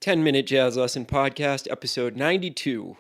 10-Minute Jazz Lesson Podcast, episode 92.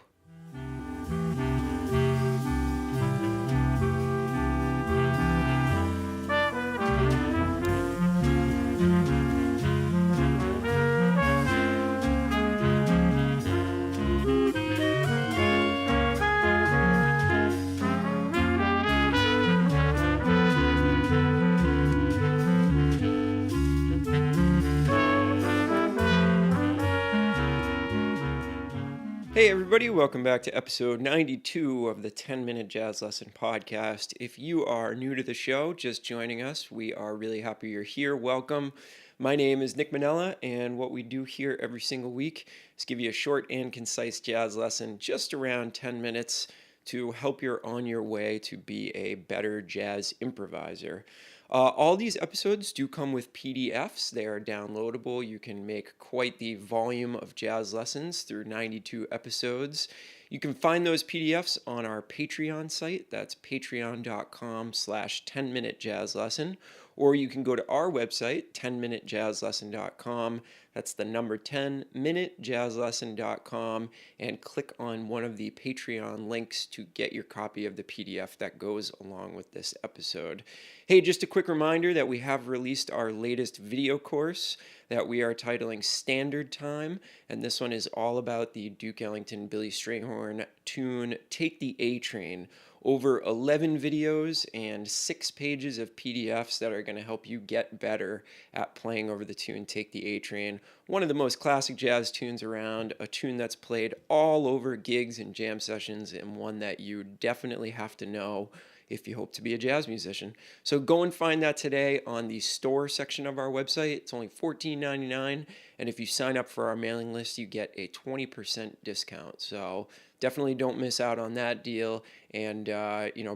Hey everybody, welcome back to episode 92 of the 10-Minute Jazz Lesson Podcast. If you are new to the show, just joining us, we are really happy you're here. Welcome. My name is Nick Manella, and what we do here every single week is give you a short and concise jazz lesson, just around 10 minutes, to help you on your way to be a better jazz improviser. All these episodes do come with PDFs. They are downloadable. You can make quite the volume of jazz lessons through 92 episodes. You can find those PDFs on our Patreon site. That's patreon.com/10-minute jazz lesson. Or you can go to our website, 10minutejazzlesson.com. That's the number 10minutejazzlesson.com, and click on one of the Patreon links to get your copy of the PDF that goes along with this episode. Hey, just a quick reminder that we have released our latest video course that we are titling Standard Time, and this one is all about the Duke Ellington Billy Strayhorn tune Take the A Train. Over 11 videos and 6 pages of PDFs that are going to help you get better at playing over the tune Take the A Train. One of the most classic jazz tunes around, a tune that's played all over gigs and jam sessions, and one that you definitely have to know if you hope to be a jazz musician. So go and find that today on the store section of our website. It's only $14.99, and if you sign up for our mailing list, you get a 20% discount. So definitely don't miss out on that deal, and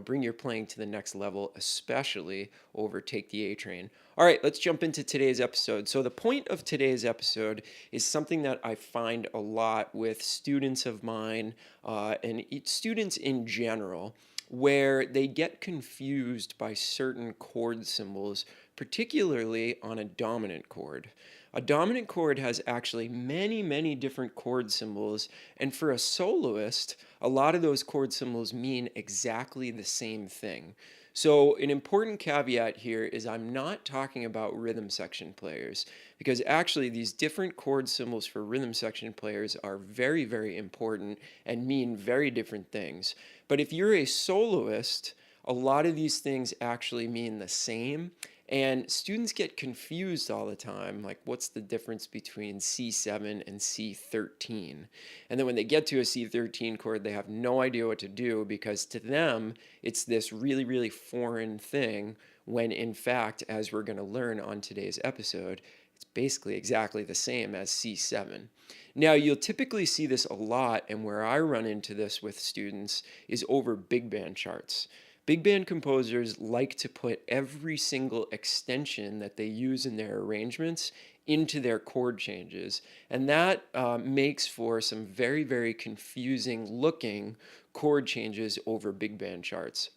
bring your playing to the next level, especially over Take the A Train. All right, let's jump into today's episode. So the point of today's episode is something that I find a lot with students of mine and students in general, where they get confused by certain chord symbols, particularly on a dominant chord. A dominant chord has actually many, many different chord symbols, and for a soloist, a lot of those chord symbols mean exactly the same thing. So an important caveat here is I'm not talking about rhythm section players, because actually these different chord symbols for rhythm section players are very, very important and mean very different things. But if you're a soloist, a lot of these things actually mean the same. And students get confused all the time, like what's the difference between C7 and C13? And then when they get to a C13 chord, they have no idea what to do, because to them, it's this really, really foreign thing, when in fact, as we're going to learn on today's episode, it's basically exactly the same as C7. Now, you'll typically see this a lot, and where I run into this with students is over big band charts. Big band composers like to put every single extension that they use in their arrangements into their chord changes, and that makes for some very, very confusing looking chord changes over big band charts.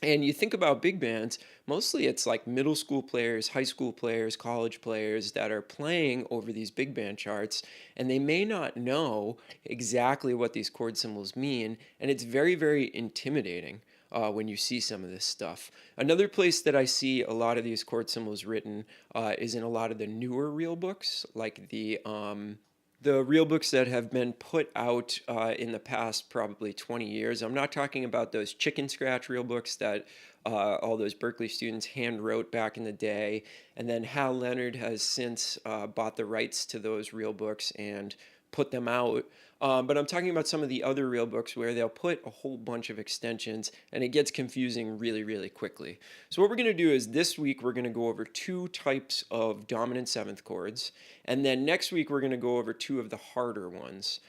And you think about big bands, mostly it's like middle school players, high school players, college players that are playing over these big band charts, and they may not know exactly what these chord symbols mean, and it's very, very intimidating when you see some of this stuff. Another place that I see a lot of these chord symbols written is in a lot of the newer real books, like the real books that have been put out in the past probably 20 years. I'm not talking about those chicken scratch real books that all those Berklee students hand wrote back in the day. And then Hal Leonard has since bought the rights to those real books and put them out. But I'm talking about some of the other real books where they'll put a whole bunch of extensions, and it gets confusing really, really quickly. So what we're going to do is this week we're going to go over 2 types of dominant 7th chords, and then next week we're going to go over 2 of the harder ones.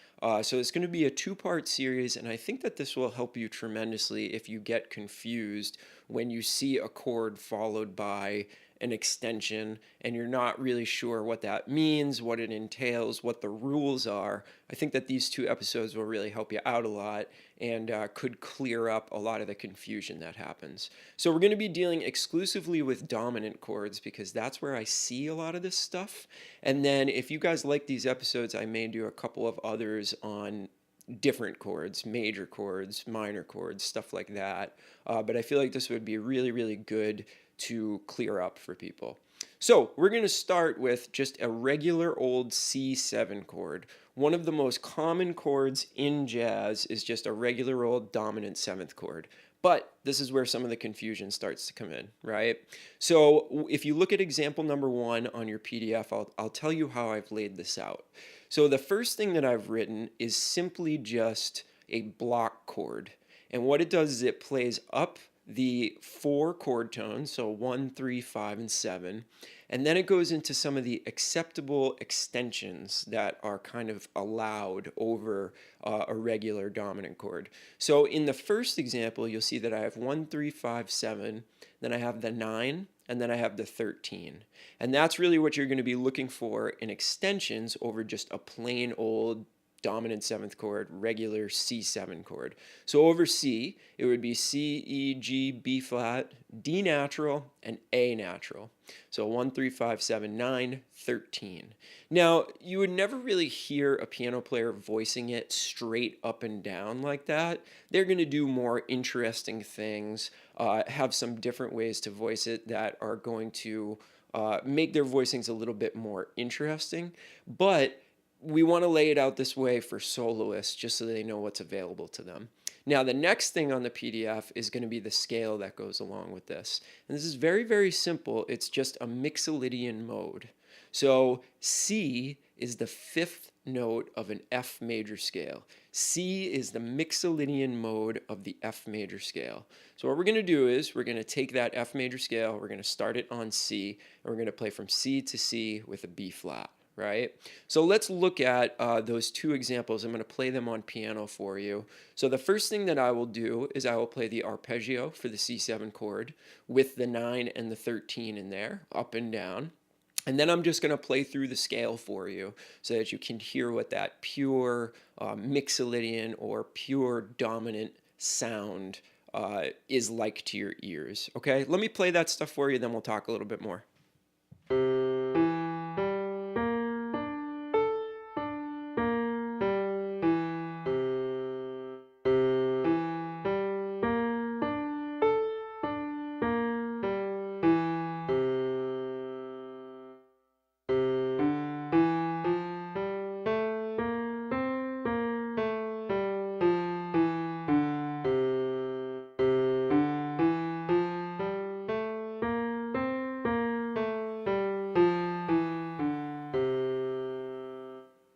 So it's going to be a 2-part series, and I think that this will help you tremendously if you get confused when you see a chord followed by an extension and you're not really sure what that means, what it entails, what the rules are, I think that these two episodes will really help you out a lot and could clear up a lot of the confusion that happens. So we're going to be dealing exclusively with dominant chords because that's where I see a lot of this stuff. And then if you guys like these episodes, I may do a couple of others on different chords, major chords, minor chords, stuff like that. But I feel like this would be really, really good to clear up for people. So we're going to start with just a regular old C7 chord. One of the most common chords in jazz is just a regular old dominant seventh chord. But this is where some of the confusion starts to come in, right? So if you look at example number 1 on your PDF, I'll tell you how I've laid this out. So the first thing that I've written is simply just a block chord. And what it does is it plays up the 4 chord tones, so 1, 3, 5, and 7, and then it goes into some of the acceptable extensions that are kind of allowed over a regular dominant chord. So in the first example, you'll see that I have 1, 3, 5, 7, then I have the 9, and then I have the 13. And that's really what you're going to be looking for in extensions over just a plain old dominant seventh chord, regular C7 chord. So over C, it would be C, E, G, B flat, D natural, and A natural. So 1, 3, 5, 7, 9, 13. Now, you would never really hear a piano player voicing it straight up and down like that. They're going to do more interesting things, have some different ways to voice it that are going to make their voicings a little bit more interesting. But we want to lay it out this way for soloists just so they know what's available to them. Now, the next thing on the PDF is going to be the scale that goes along with this. And this is very, very simple. It's just a Mixolydian mode. So C is the 5th note of an F major scale. C is the Mixolydian mode of the F major scale. So what we're going to do is we're going to take that F major scale, we're going to start it on C, and we're going to play from C to C with a B flat. Right? So let's look at those two examples. I'm going to play them on piano for you. So the first thing that I will do is I will play the arpeggio for the C7 chord with the 9 and the 13 in there, up and down. And then I'm just going to play through the scale for you so that you can hear what that pure Mixolydian or pure dominant sound is like to your ears. Okay, let me play that stuff for you, then we'll talk a little bit more.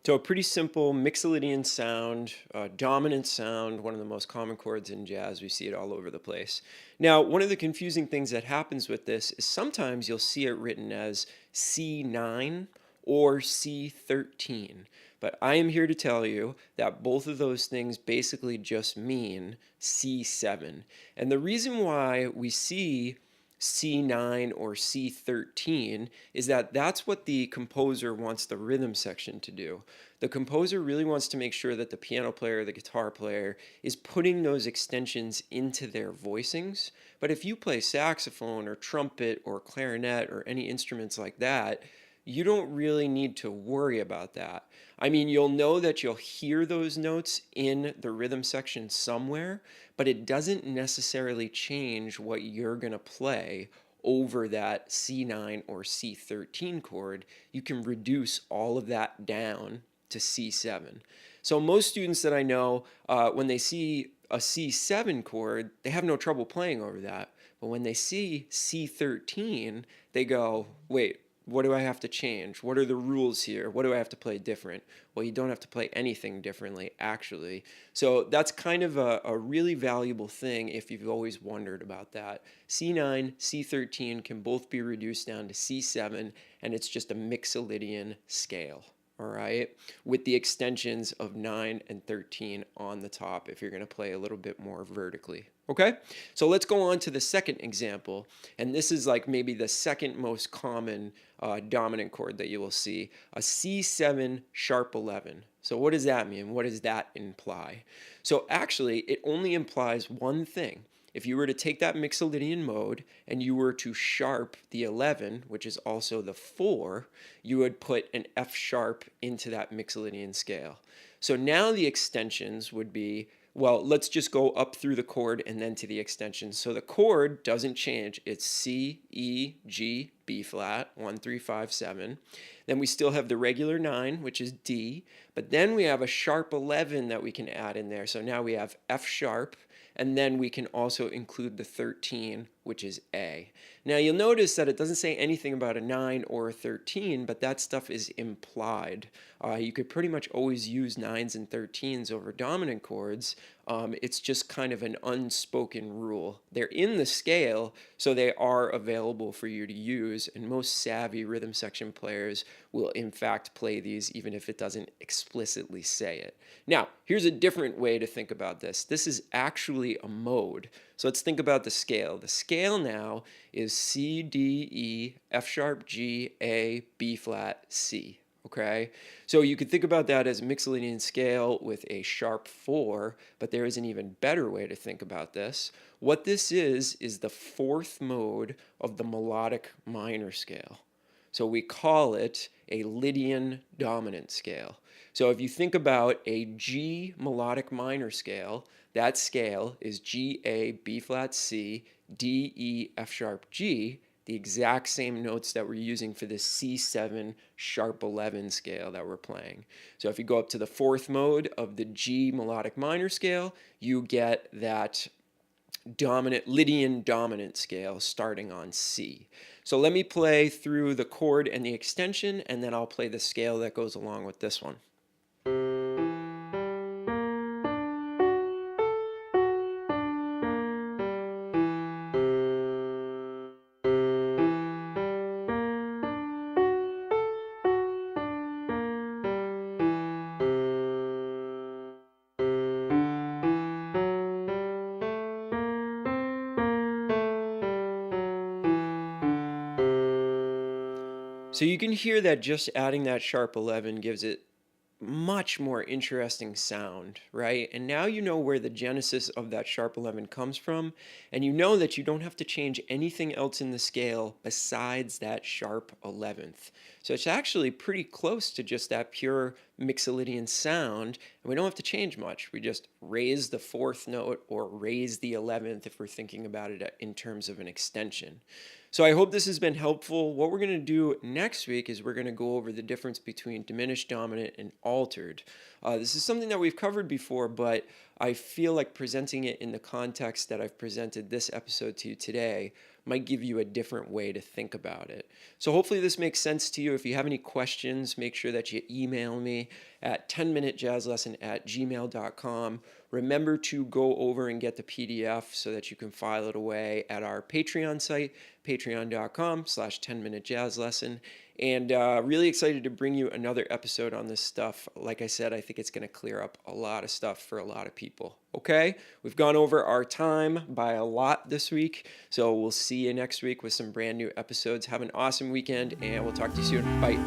So a pretty simple Mixolydian sound, dominant sound, one of the most common chords in jazz. We see it all over the place. Now, one of the confusing things that happens with this is sometimes you'll see it written as C9 or C13. But I am here to tell you that both of those things basically just mean C7. And the reason why we see C9 or C13 is that that's what the composer wants the rhythm section to do. The composer really wants to make sure that the piano player, the guitar player, is putting those extensions into their voicings. But if you play saxophone or trumpet or clarinet or any instruments like that, you don't really need to worry about that. I mean, you'll know that you'll hear those notes in the rhythm section somewhere, but it doesn't necessarily change what you're going to play over that C9 or C13 chord. You can reduce all of that down to C7. So most students that I know, when they see a C7 chord, they have no trouble playing over that. But when they see C13, they go, wait, what do I have to change? What are the rules here? What do I have to play different? Well, you don't have to play anything differently, actually. So that's kind of a really valuable thing if you've always wondered about that. C9, C13 can both be reduced down to C7, and it's just a Mixolydian scale. all right, with the extensions of 9 and 13 on the top if you're going to play a little bit more vertically. Okay, so let's go on to the second example, and this is like maybe the second most common dominant chord that you will see, a C7 sharp 11. So what does that mean? What does that imply? So actually, it only implies one thing. If you were to take that Mixolydian mode and you were to sharp the 11, which is also the 4, you would put an F sharp into that Mixolydian scale. So now the extensions would be, well, let's just go up through the chord and then to the extensions. So the chord doesn't change. It's C, E, G, B flat, 1, 3, 5, 7. Then we still have the regular 9, which is D, but then we have a sharp 11 that we can add in there. So now we have F sharp, and then we can also include the 13, which is A. Now you'll notice that it doesn't say anything about a 9 or a 13, but that stuff is implied. You could pretty much always use 9s and 13s over dominant chords. It's just kind of an unspoken rule. They're in the scale, so they are available for you to use, and most savvy rhythm section players will in fact play these even if it doesn't explicitly say it. Now, here's a different way to think about this. This is actually a mode. So let's think about the scale. The scale now is C, D, E, F sharp, G, A, B flat, C. Okay, so you could think about that as a Mixolydian scale with a sharp 4, but there is an even better way to think about this. What this is the fourth mode of the melodic minor scale. So we call it a Lydian dominant scale. So if you think about a G melodic minor scale, that scale is G, A, B flat, C, D, E, F sharp, G, the exact same notes that we're using for this C7 sharp 11 scale that we're playing. So if you go up to the fourth mode of the G melodic minor scale, you get that dominant Lydian dominant scale starting on C. So let me play through the chord and the extension, and then I'll play the scale that goes along with this one. So you can hear that just adding that sharp 11 gives it much more interesting sound, right? And now you know where the genesis of that sharp 11 comes from, and you know that you don't have to change anything else in the scale besides that sharp 11th. So it's actually pretty close to just that pure Mixolydian sound, and we don't have to change much. We just raise the fourth note or raise the 11th if we're thinking about it in terms of an extension. So I hope this has been helpful. What we're going to do next week is we're going to go over the difference between diminished dominant and altered. This is something that we've covered before, but I feel like presenting it in the context that I've presented this episode to you today might give you a different way to think about it. So hopefully this makes sense to you. If you have any questions, make sure that you email me at 10minutejazzlesson@gmail.com. Remember to go over and get the PDF so that you can file it away at our Patreon site, patreon.com/10minutejazzlesson. And really excited to bring you another episode on this stuff. Like I said, I think it's going to clear up a lot of stuff for a lot of people. Okay, we've gone over our time by a lot this week. So we'll see you next week with some brand new episodes. Have an awesome weekend, and we'll talk to you soon. Bye.